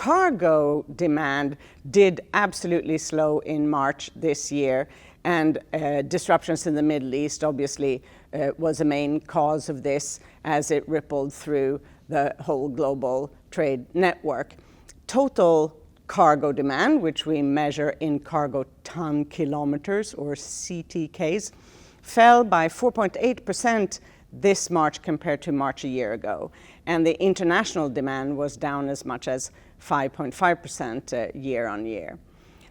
cargo demand did absolutely slow in March this year, and disruptions in the Middle East obviously was a main cause of this as it rippled through the whole global trade network. Total cargo demand, which we measure in cargo tonne-kilometers or CTKs, fell by 4.8% this March compared to March a year ago. And the international demand was down as much as 5.5% year on year.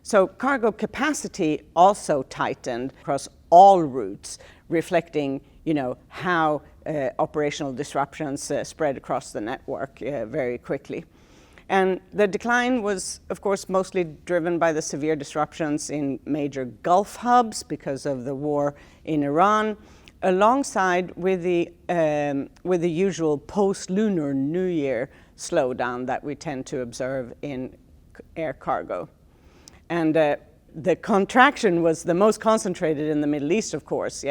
So cargo capacity also tightened across all routes, reflecting how operational disruptions spread across the network very quickly. And the decline was, of course, mostly driven by the severe disruptions in major Gulf hubs because of the war in Iran, alongside with the usual post-Lunar New Year slowdown that we tend to observe in air cargo. And the contraction was the most concentrated in the Middle East, of course,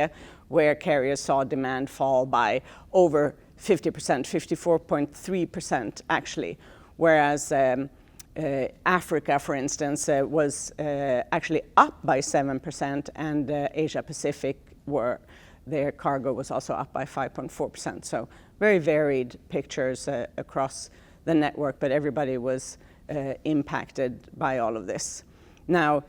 where carriers saw demand fall by over 50%, 54.3% actually, whereas Africa, for instance, was actually up by 7%, and Asia Pacific, their cargo was also up by 5.4%. So very varied pictures across the network, but everybody was impacted by all of this. Now,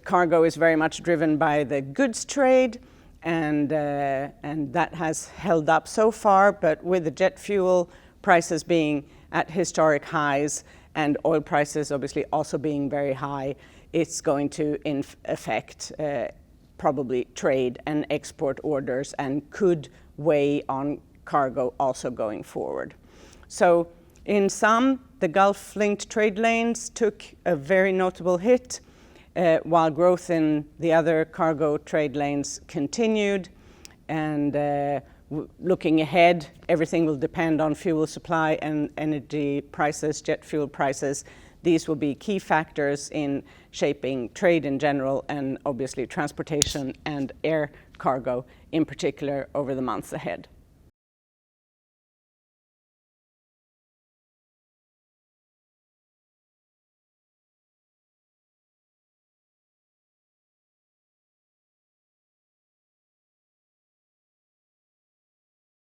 cargo is very much driven by the goods trade, and that has held up so far, but with the jet fuel prices being at historic highs and oil prices obviously also being very high, it's going to affect probably trade and export orders and could weigh on cargo also going forward. So in sum, the Gulf-linked trade lanes took a very notable hit, while growth in the other cargo trade lanes continued. And looking ahead, everything will depend on fuel supply and energy prices, jet fuel prices. These will be key factors in shaping trade in general, and obviously transportation and air cargo in particular over the months ahead.